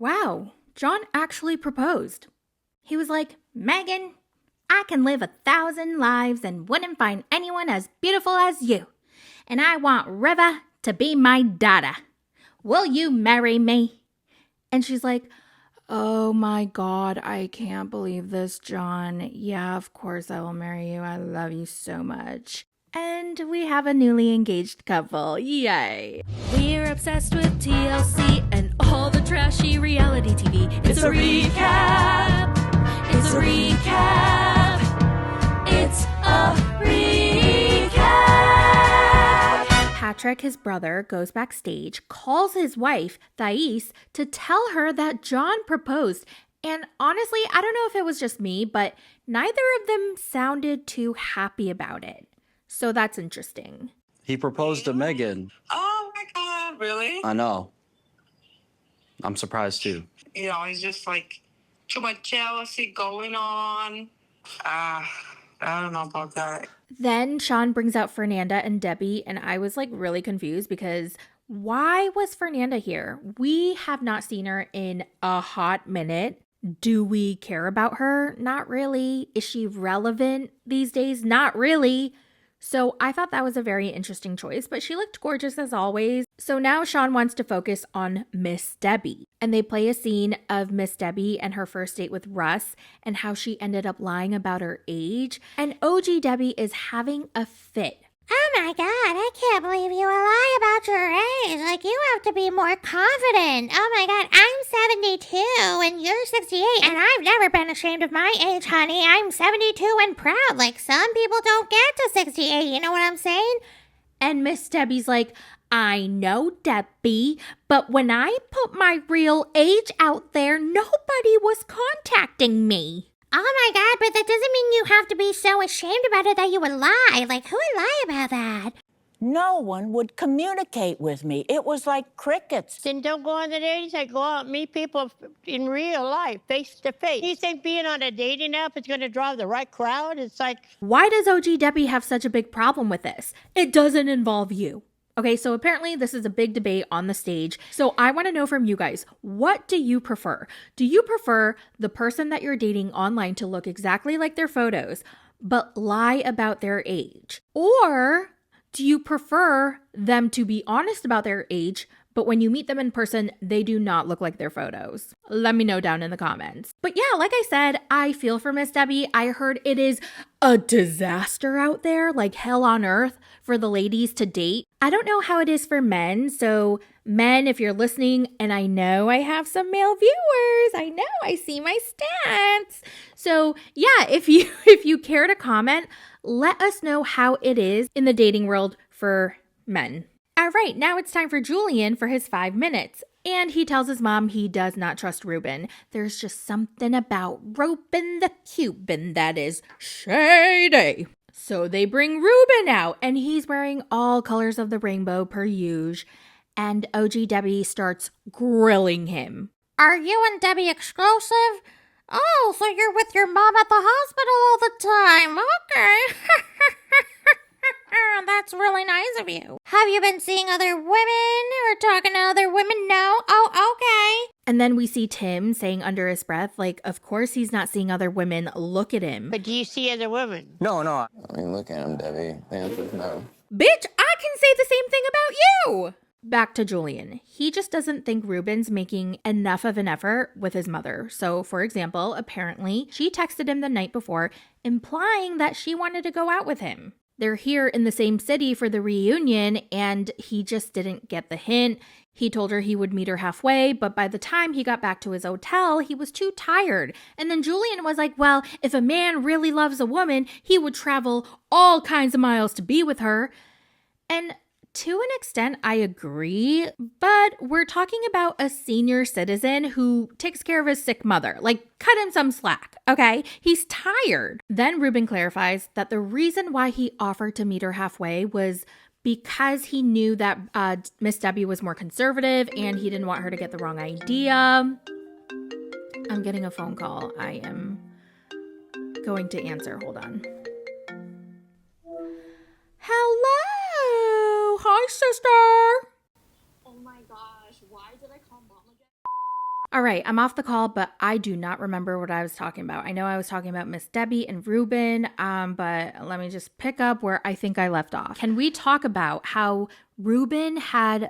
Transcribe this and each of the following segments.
wow, John actually proposed. He was like, Megan, I can live 1,000 lives and wouldn't find anyone as beautiful as you. And I want Riva to be my daughter. Will you marry me? And she's like, oh my God, I can't believe this, John. Yeah, of course I will marry you. I love you so much. And we have a newly engaged couple. Yay. We're obsessed with TLC and all the trashy reality TV. It's a recap. It's a recap. It's a recap. Patrick, his brother, goes backstage, calls his wife, Thais, to tell her that John proposed. And honestly, I don't know if it was just me, but neither of them sounded too happy about it. So that's interesting. He proposed to Megan. Oh my God, really? I know. I'm surprised too. You know, it's just like too much jealousy going on. I don't know about that. Then Sean brings out Fernanda and Debbie, and I was like really confused because why was Fernanda here? We have not seen her in a hot minute. Do we care about her? Not really. Is she relevant these days? Not really. So I thought that was a very interesting choice, but she looked gorgeous as always. So now Sean wants to focus on Miss Debbie. And they play a scene of Miss Debbie and her first date with Russ and how she ended up lying about her age. And OG Debbie is having a fit. Oh my God, I can't believe you would lie about your age. Like, you have to be more confident. Oh my God, I'm 72 and you're 68 and I've never been ashamed of my age, honey. I'm 72 and proud. Like, some people don't get to 68, you know what I'm saying? And Miss Debbie's like, I know, Debbie, but when I put my real age out there, nobody was contacting me. Oh my God, but that doesn't mean you have to be so ashamed about it that you would lie. Like, who would lie about that? No one would communicate with me. It was like crickets. Then don't go on the dating site. Go out and meet people in real life, face to face. You think being on a dating app is going to draw the right crowd? It's like... Why does OG Debbie have such a big problem with this? It doesn't involve you. Okay, so apparently this is a big debate on the stage. So I want to know from you guys, what do you prefer? Do you prefer the person that you're dating online to look exactly like their photos, but lie about their age? Or do you prefer them to be honest about their age, but when you meet them in person, they do not look like their photos? Let me know down in the comments. But yeah, like I said, I feel for Miss Debbie. I heard it is a disaster out there, like hell on earth for the ladies to date. I don't know how it is for men. So men, if you're listening, and I know I have some male viewers, I know I see my stats. So yeah, if you care to comment, let us know how it is in the dating world for men. All right, now it's time for Julian for his 5 minutes. And he tells his mom he does not trust Reuben. There's just something about Reuben the Cuban that is shady. So they bring Reuben out, and he's wearing all colors of the rainbow per usual. And OG Debbie starts grilling him. Are you and Debbie exclusive? Oh, so you're with your mom at the hospital all the time. Okay. That's really nice of you. Have you been seeing other women or talking to other women? No? Oh, okay. And then we see Tim saying under his breath, like, of course he's not seeing other women. Look at him. But do you see other women? No. I mean, look at him, Debbie. The answer's no. Bitch, I can say the same thing about you. Back to Julian. He just doesn't think Reuben's making enough of an effort with his mother. So, for example, apparently she texted him the night before, implying that she wanted to go out with him. They're here in the same city for the reunion, and he just didn't get the hint. He told her he would meet her halfway, but by the time he got back to his hotel, he was too tired. And then Julian was like, well, if a man really loves a woman, he would travel all kinds of miles to be with her. And to an extent, I agree, but we're talking about a senior citizen who takes care of his sick mother. Like, cut him some slack, okay? He's tired. Then Reuben clarifies that the reason why he offered to meet her halfway was because he knew that Miss Debbie was more conservative and he didn't want her to get the wrong idea. I'm getting a phone call. I am going to answer. Hold on. Hello. Hi, sister. Oh my gosh, why did I call mom again? All right, I'm off the call, but I do not remember what I was talking about. I know I was talking about Miss Debbie and Reuben, but let me just pick up where I think I left off. Can we talk about how Reuben had,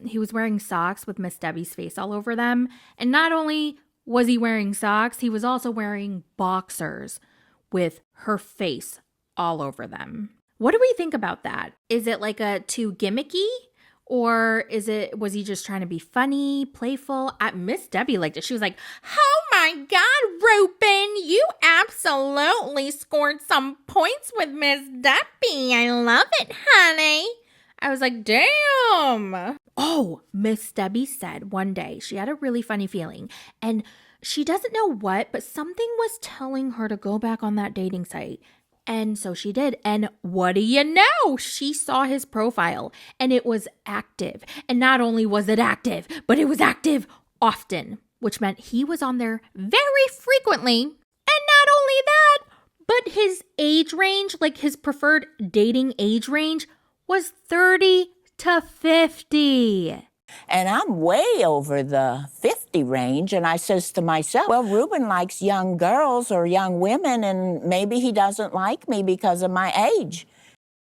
he was wearing socks with Miss Debbie's face all over them? And not only was he wearing socks, he was also wearing boxers with her face all over them. What do we think about that? Is it like a too gimmicky? Or was he just trying to be funny, playful? Miss Debbie liked it. She was like, oh my God, Reuben, you absolutely scored some points with Miss Debbie. I love it, honey. I was like, damn. Oh, Miss Debbie said one day she had a really funny feeling. And she doesn't know what, but something was telling her to go back on that dating site. And so she did. And what do you know? She saw his profile and it was active. And not only was it active, but it was active often, which meant he was on there very frequently. And not only that, but his age range, like his preferred dating age range, was 30 to 50. And I'm way over the 50 range. And I says to myself, well, Reuben likes young girls or young women, and maybe he doesn't like me because of my age.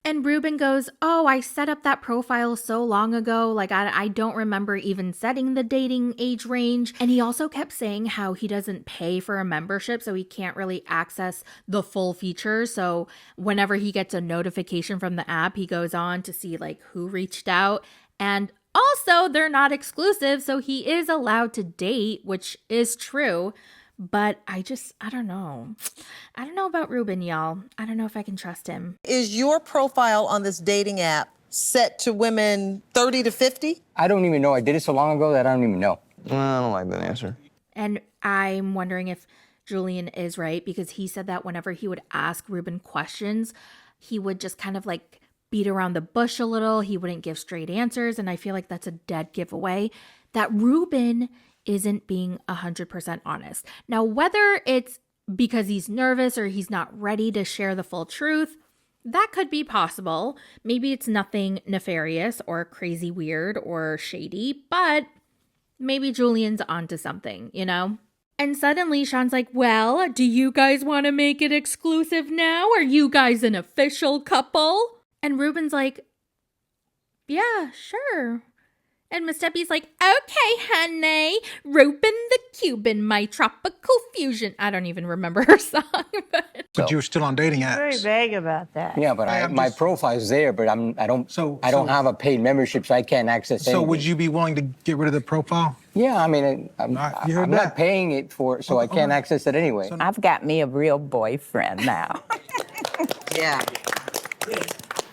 And Reuben goes, oh, I set up that profile so long ago. Like, I don't remember even setting the dating age range. And he also kept saying how he doesn't pay for a membership, so he can't really access the full features. So whenever he gets a notification from the app, he goes on to see like who reached out. And also, they're not exclusive, so he is allowed to date, which is true. But I don't know. I don't know about Reuben, y'all. I don't know if I can trust him. Is your profile on this dating app set to women 30 to 50? I don't even know. I did it so long ago that I don't even know. I don't like that answer. And I'm wondering if Julian is right, because he said that whenever he would ask Reuben questions, he would just kind of like beat around the bush a little. He wouldn't give straight answers. And I feel like that's a dead giveaway that Reuben isn't being 100% honest. Now, whether it's because he's nervous or he's not ready to share the full truth, that could be possible. Maybe it's nothing nefarious or crazy weird or shady, but maybe Julian's onto something, you know? And suddenly Sean's like, well, do you guys want to make it exclusive now? Are you guys an official couple? And Reuben's like, yeah, sure. And Miss Debbie's like, okay, honey, Reuben the Cuban, my tropical fusion. I don't even remember her song. But you're still on dating apps. Very vague about that. Yeah, but my profile's there, but I don't have a paid membership, so I can't access anything. So would you be willing to get rid of the profile? Yeah, I mean, I'm not paying it for, so I can't access it anyway. I've got me a real boyfriend now. Yeah.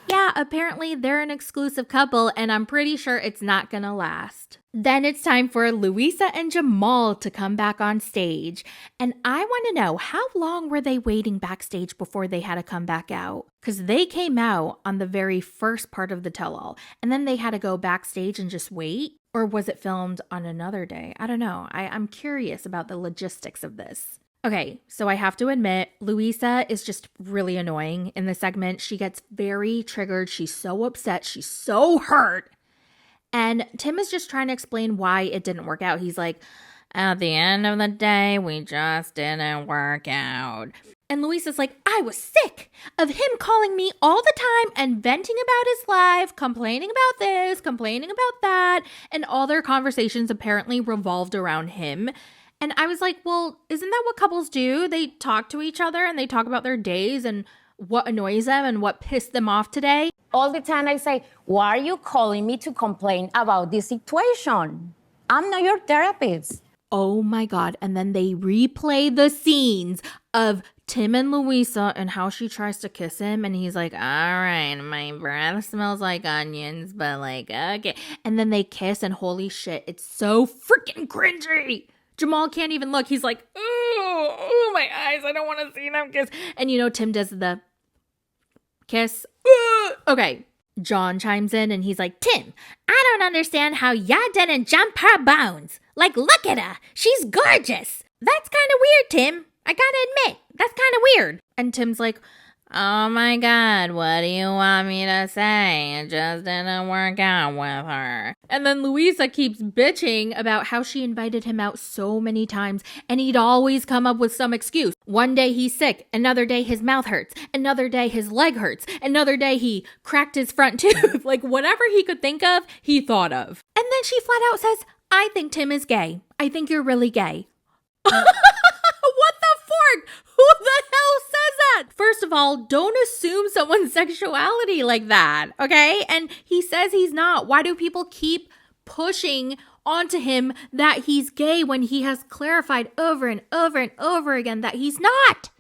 Yeah, apparently they're an exclusive couple, and I'm pretty sure it's not gonna last. Then it's time for Louisa and Jamal to come back on stage. And I want to know, how long were they waiting backstage before they had to come back out? Because they came out on the very first part of the tell-all, and then they had to go backstage and just wait? Or was it filmed on another day? I don't know. I'm curious about the logistics of this. Okay, so I have to admit, Louisa is just really annoying in this segment. She gets very triggered. She's so upset. She's so hurt. And Tim is just trying to explain why it didn't work out. He's like, at the end of the day, we just didn't work out. And Louisa's like, I was sick of him calling me all the time and venting about his life, complaining about this, complaining about that. And all their conversations apparently revolved around him. And I was like, well, isn't that what couples do? They talk to each other and they talk about their days and what annoys them and what pissed them off today. All the time I say, why are you calling me to complain about this situation? I'm not your therapist. Oh my God. And then they replay the scenes of Tim and Louisa and how she tries to kiss him. And he's like, all right, my breath smells like onions, but like, okay. And then they kiss and holy shit, it's so freaking cringy. Jamal can't even look. He's like, ooh, my eyes. I don't want to see them kiss. And you know, Tim does the kiss. Okay. John chimes in and he's like, Tim, I don't understand how ya didn't jump her bones. Like, look at her. She's gorgeous. That's kind of weird, Tim. I gotta admit, that's kind of weird. And Tim's like, oh my God, what do you want me to say? It just didn't work out with her. And then Louisa keeps bitching about how she invited him out so many times and he'd always come up with some excuse. One day he's sick, another day his mouth hurts, another day his leg hurts, another day he cracked his front tooth. Like whatever he could think of, he thought of. And then she flat out says, I think Tim is gay. I think you're really gay. What the fork? Who the hell says that? First of all, don't assume someone's sexuality like that, okay? And he says he's not. Why do people keep pushing onto him that he's gay when he has clarified over and over and over again that he's not?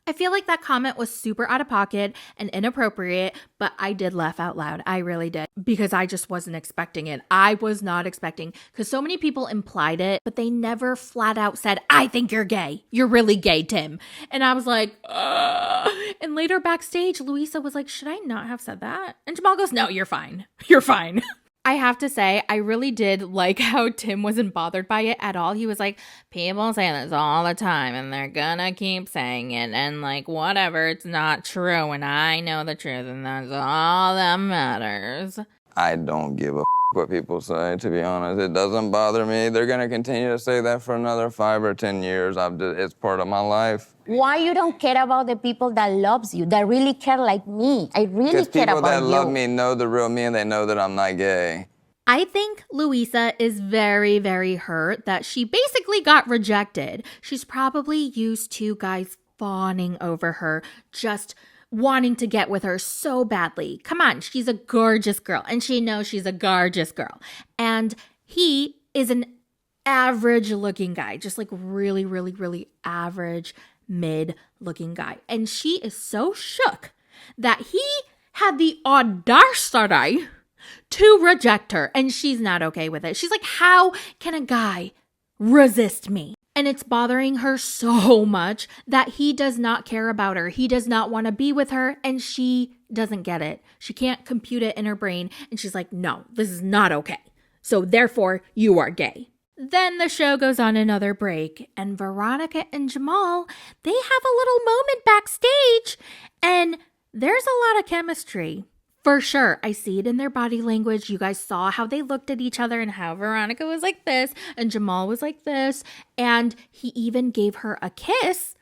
I feel like that comment was super out of pocket and inappropriate, but I did laugh out loud. I really did, because I just wasn't expecting it. I was not expecting, because so many people implied it, but they never flat out said, I think you're gay. You're really gay, Tim. And I was like, ugh. And later backstage, Louisa was like, should I not have said that? And Jamal goes, no, you're fine. You're fine. I have to say, I really did like how Tim wasn't bothered by it at all. He was like, people say this all the time and they're gonna keep saying it and like whatever, it's not true and I know the truth and that's all that matters. I don't give a what people say, to be honest. It doesn't bother me. They're gonna continue to say that for another 5 or 10 years. It's part of my life. Why you don't care about the people that loves you, that really care like me? I really care about you. Because people that love me know the real me and they know that I'm not gay. I think Louisa is very, very hurt that she basically got rejected. She's probably used to guys fawning over her, just wanting to get with her so badly. Come on, she's a gorgeous girl, and she knows she's a gorgeous girl. And he is an average-looking guy, just like really, really, really average, mid-looking guy. And she is so shook that he had the audacity to reject her, and she's not okay with it. She's like, how can a guy resist me? And it's bothering her so much that he does not care about her. He does not want to be with her, and she doesn't get it. She can't compute it in her brain, and she's like, no, this is not okay. So therefore, you are gay. Then the show goes on another break, and Veronica and Jamal, they have a little moment backstage, and there's a lot of chemistry. For sure, I see it in their body language. You guys saw how they looked at each other and how Veronica was like this and Jamal was like this. And he even gave her a kiss.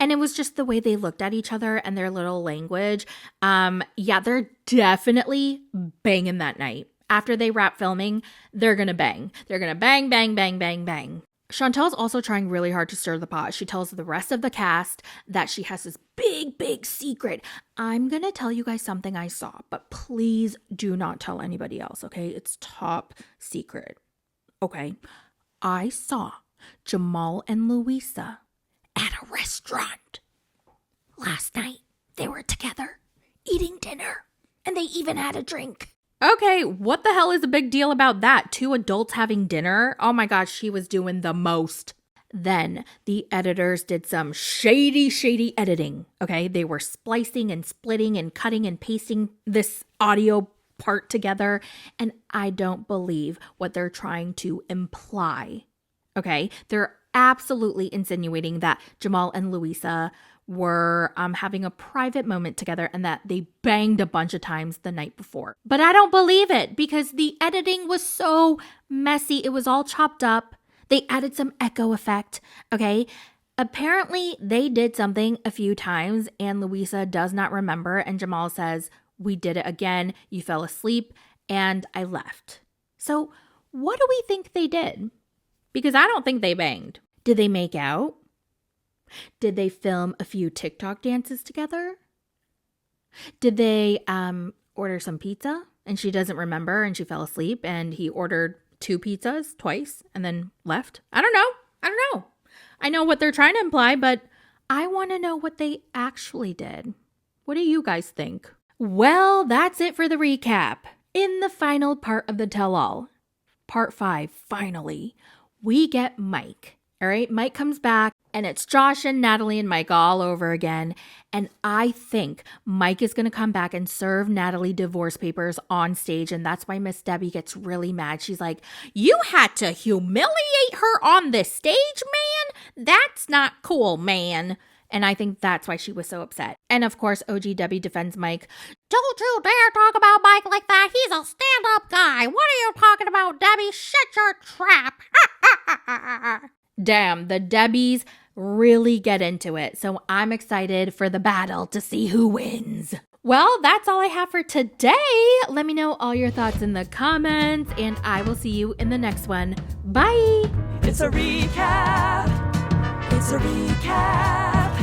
And it was just the way they looked at each other and their little language. Yeah, they're definitely banging that night. After they wrap filming, they're going to bang. They're going to bang, bang, bang, bang, bang. Chantel's also trying really hard to stir the pot. She tells the rest of the cast that she has this big, big secret. I'm going to tell you guys something I saw, but please do not tell anybody else, okay? It's top secret, okay? I saw Jamal and Louisa at a restaurant last night. They were together eating dinner, and they even had a drink. Okay, what the hell is the big deal about that? 2 adults having dinner? Oh my gosh, she was doing the most. Then the editors did some shady editing, okay? They were splicing and splitting and cutting and pasting this audio part together, and I don't believe what they're trying to imply, okay? They're absolutely insinuating that Jamal and Louisa were having a private moment together and that they banged a bunch of times the night before. But I don't believe it because the editing was so messy. It was all chopped up. They added some echo effect, okay? Apparently, they did something a few times and Louisa does not remember. And Jamal says, we did it again. You fell asleep and I left. So what do we think they did? Because I don't think they banged. Did they make out? Did they film a few TikTok dances together? Did they order some pizza and she doesn't remember and she fell asleep and he ordered 2 pizzas twice and then left? I don't know. I know what they're trying to imply, but I want to know what they actually did. What do you guys think? Well, that's it for the recap. In the final part of the tell-all, part 5, finally, we get Mike. All right, Mike comes back and it's Josh and Natalie and Mike all over again. And I think Mike is going to come back and serve Natalie divorce papers on stage. And that's why Miss Debbie gets really mad. She's like, you had to humiliate her on this stage, man? That's not cool, man. And I think that's why she was so upset. And of course, OG Debbie defends Mike. Don't you dare talk about Mike like that. He's a stand-up guy. What are you talking about, Debbie? Shut your trap. Damn, the Debbies really get into it. So I'm excited for the battle to see who wins. Well, that's all I have for today. Let me know all your thoughts in the comments, and I will see you in the next one. Bye. It's a recap. It's a recap.